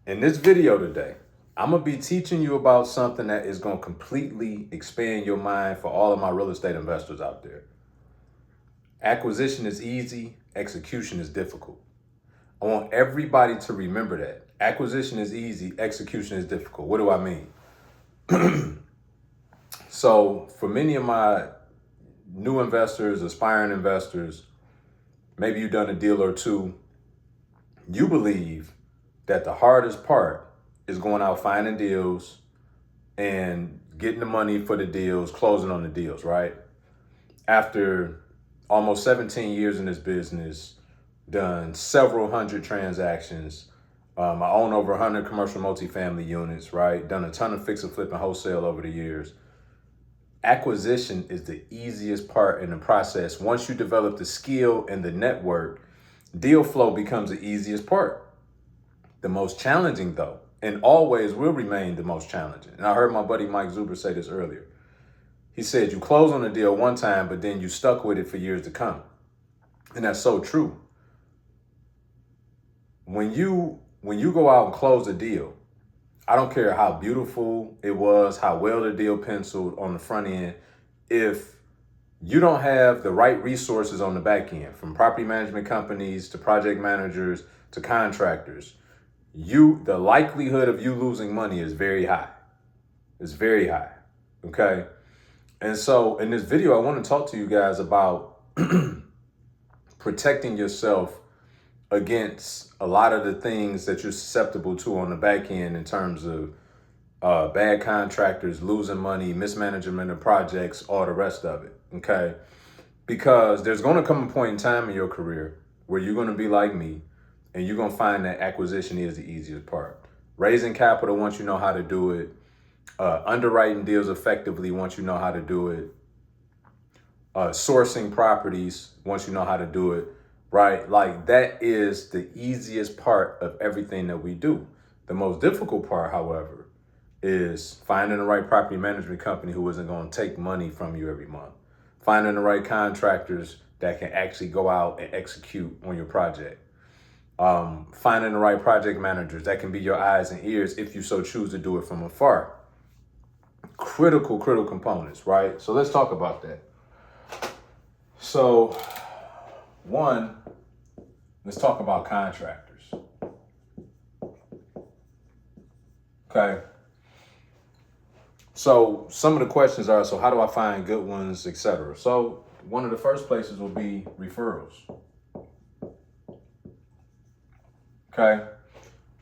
In this video today, I'm going to be teaching you about something that is going to completely expand your mind for all of my real estate investors out there. Acquisition is easy, execution is difficult. I want everybody to remember that. Acquisition is easy, execution is difficult. What do I mean? So for many of my new investors, aspiring investors, maybe you've done a deal or two, you believe that the hardest part is going out finding deals and getting the money for the deals, closing on the deals, right? After almost 17 years in this business, done several hundred transactions. I own over 100 commercial multifamily units, right? Done a ton of fix and flip and wholesale over the years. Acquisition is the easiest part in the process. Once you develop the skill and the network, deal flow becomes the easiest part. The most challenging though, and always will remain the most challenging. And I heard my buddy Mike Zuber say this earlier. He said, you close on a deal one time, but then you stuck with it for years to come. And that's so true. When you go out and close a deal, I don't care how beautiful it was, how well the deal penciled on the front end. If you don't have the right resources on the back end, from property management companies to project managers to contractors, the likelihood of you losing money is very high. It's very high, okay? And so in this video, I want to talk to you guys about protecting yourself against a lot of the things that you're susceptible to on the back end in terms of bad contractors, losing money, mismanagement of projects, all the rest of it, okay? Because there's going to come a point in time in your career where you're going to be like me and you're going to find that acquisition is the easiest part. Raising capital once you know how to do it, underwriting deals effectively once you know how to do it, sourcing properties once you know how to do it, right? Like that is the easiest part of everything that we do. The most difficult part, however, is finding the right property management company who isn't going to take money from you every month. Finding the right contractors that can actually go out and execute on your project. Finding the right project managers that can be your eyes and ears if you so choose to do it from afar. Critical components, right? So let's talk about that. So one, let's talk about contractors. Okay. So some of the questions are, so how do I find good ones, etc.? So one of the first places will be referrals. Okay.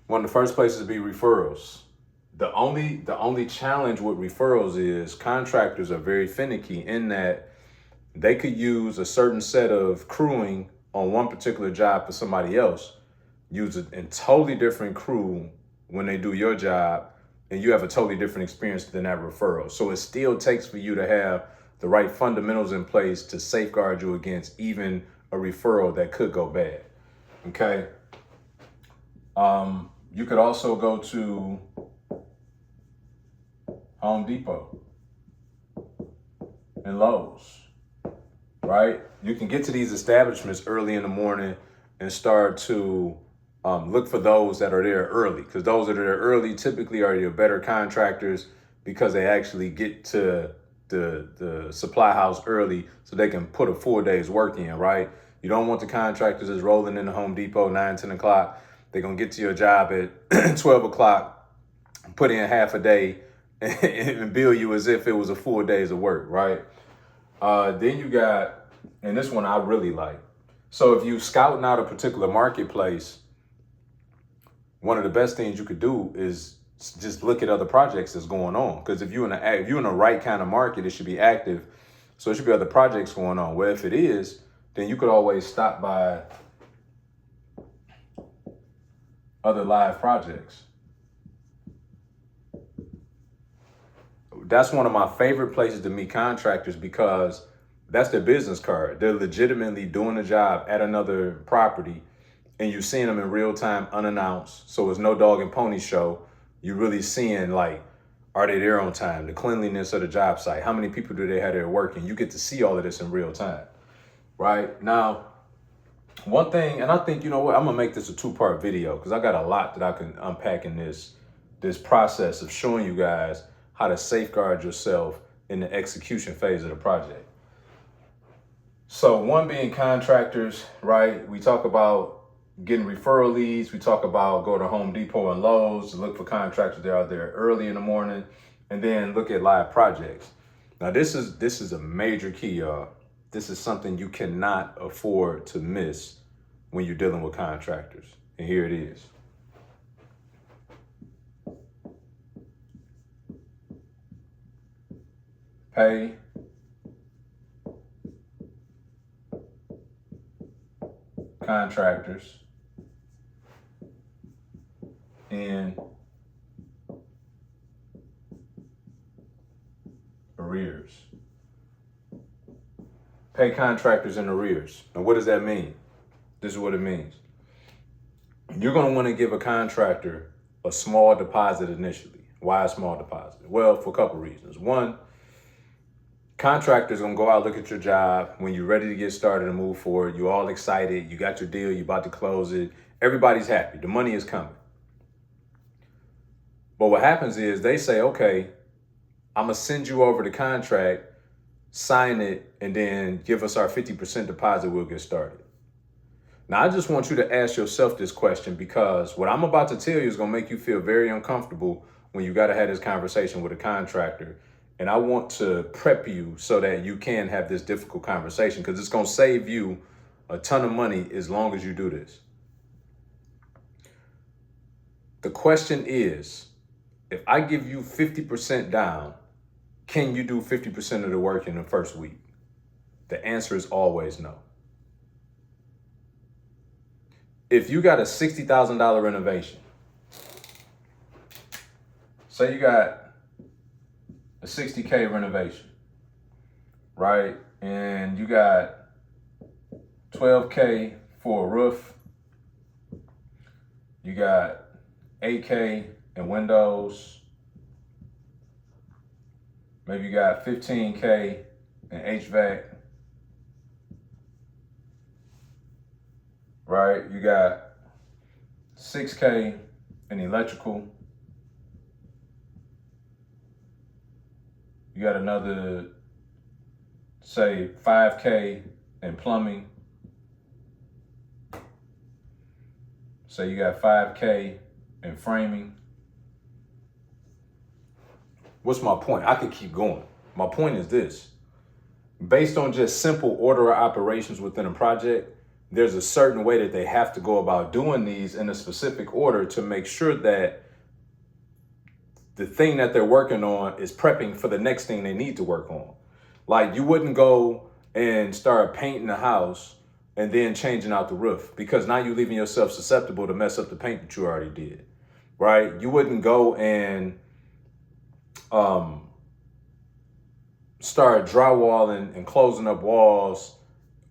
One of the first places will be referrals. The only challenge with referrals is contractors are very finicky in that they could use a certain set of crewing on one particular job for somebody else, use a totally different crew when they do your job, and you have a totally different experience than that referral. So it still takes for you to have the right fundamentals in place to safeguard you against even a referral that could go bad. Okay. You could also go to Home Depot and Lowe's, right? You can get to these establishments early in the morning and start to look for those that are there early, because those that are there early typically are your better contractors because they actually get to the supply house early so they can put a full day's work in, right? You don't want the contractors that's rolling into Home Depot 9, 10 o'clock. They're going to get to your job at 12 o'clock, put in half a day and bill you as if it was a full day's of work, right? Then you got, and this one I really like. So if you scouting out a particular marketplace, one of the best things you could do is just look at other projects that's going on. Because if you're in the right kind of market, it should be active. So it should be other projects going on. Well, if it is, then you could always stop by other live projects. That's one of my favorite places to meet contractors because that's their business card. They're legitimately doing a job at another property and you're seeing them in real time, unannounced. So it's no dog and pony show. You're really seeing, like, are they there on time? The cleanliness of the job site. How many people do they have there working? You get to see all of this in real time, right? Now, One thing, and I think, you know what, I'm gonna make this a 2-part video because I got a lot that I can unpack in this process of showing you guys how to safeguard yourself in the execution phase of the project. So one being contractors, right? We talk about getting referral leads. We talk about go to Home Depot and Lowe's to look for contractors that are out there early in the morning, and then look at live projects. Now this is a major key, y'all. This is something you cannot afford to miss when you're dealing with contractors. And here it is. Pay contractors in arrears. Pay contractors in arrears. Now, what does that mean? This is what it means. You're going to want to give a contractor a small deposit initially. Why a small deposit? Well, for a couple reasons. One, contractors going to go out, look at your job. When you're ready to get started and move forward, you're all excited. You got your deal. You're about to close it. Everybody's happy. The money is coming. But what happens is they say, okay, I'm going to send you over the contract, sign it, and then give us our 50% deposit. We'll get started. Now, I just want you to ask yourself this question, because what I'm about to tell you is going to make you feel very uncomfortable when you got to have this conversation with a contractor. And I want to prep you so that you can have this difficult conversation, because it's going to save you a ton of money as long as you do this. The question is, if I give you 50% down, can you do 50% of the work in the first week? The answer is always no. If you got a $60,000 renovation, say you got a $60K renovation, right? And you got $12K for a roof, you got $8K in windows, maybe you got $15K in HVAC, right? You got $6K in electrical. You got another, say, $5K in plumbing. Say you got $5K in framing. What's my point? I could keep going. My point is this. Based on just simple order of operations within a project, there's a certain way that they have to go about doing these in a specific order to make sure that the thing that they're working on is prepping for the next thing they need to work on. Like, you wouldn't go and start painting the house and then changing out the roof, because now you're leaving yourself susceptible to mess up the paint that you already did, right? You wouldn't go and start drywalling and closing up walls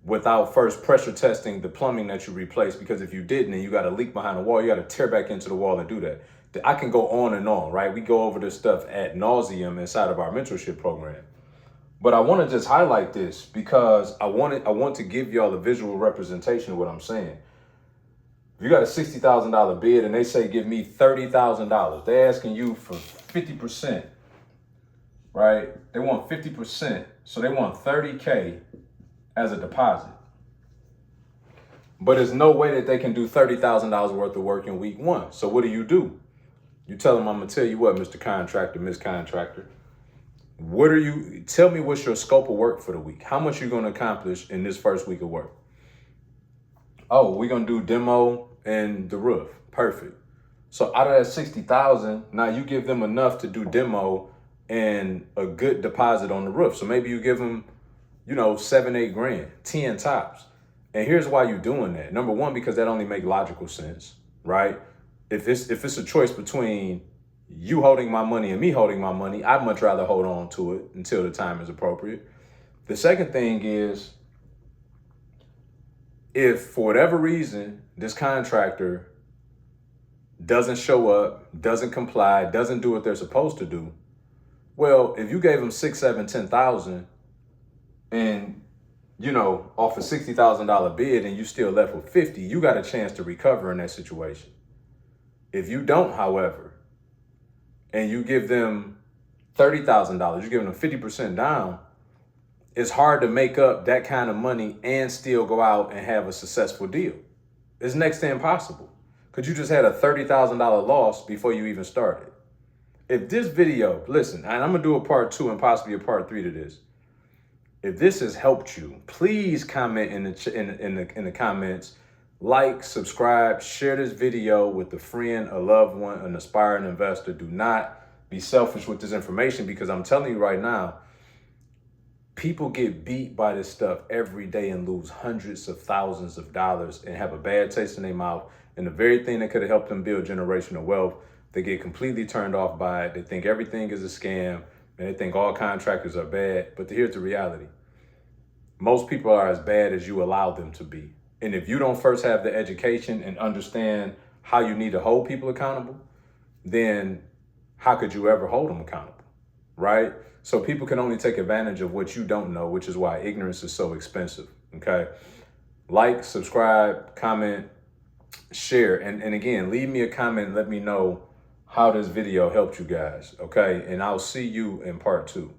without first pressure testing the plumbing that you replaced, because if you didn't and you got a leak behind the wall, you got to tear back into the wall and do that. I can go on and on, right? We go over this stuff ad nauseum inside of our mentorship program. But I want to just highlight this because I want to give y'all a visual representation of what I'm saying. If you got a $60,000 bid and they say, give me $30,000, they're asking you for 50%, right? They want 50%. So they want $30K as a deposit. But there's no way that they can do $30,000 worth of work in week one. So what do? You tell them, I'm going to tell you what, Mr. Contractor, Miss Contractor. Tell me what's your scope of work for the week. How much you're going to accomplish in this first week of work? Oh, we're going to do demo and the roof. Perfect. So out of that 60,000, now you give them enough to do demo and a good deposit on the roof. So maybe you give them, 7-8 grand, 10 tops. And here's why you're doing that. Number one, because that only makes logical sense, right? If it's a choice between you holding my money and me holding my money, I'd much rather hold on to it until the time is appropriate. The second thing is, if for whatever reason this contractor doesn't show up, doesn't comply, doesn't do what they're supposed to do, well, if you gave them 6, 7, 10,000 and off a $60,000 bid and you still left with 50, you got a chance to recover in that situation. If you don't, however, and you give them $30,000, you're giving them 50% down, it's hard to make up that kind of money and still go out and have a successful deal. It's next to impossible because you just had a $30,000 loss before you even started. If this video, listen, and I'm gonna do a part 2 and possibly a part 3 to this. If this has helped you, please comment in the comments, like, subscribe, share this video with a friend, a loved one, an aspiring investor. Do not be selfish with this information because I'm telling you right now, people get beat by this stuff every day and lose hundreds of thousands of dollars and have a bad taste in their mouth. And the very thing that could have helped them build generational wealth, they get completely turned off by it. They think everything is a scam and they think all contractors are bad. But here's the reality. Most people are as bad as you allow them to be. And if you don't first have the education and understand how you need to hold people accountable, then how could you ever hold them accountable, right? So people can only take advantage of what you don't know, which is why ignorance is so expensive, okay? Like, subscribe, comment, share. And again, leave me a comment and let me know how this video helped you guys, okay? And I'll see you in part 2.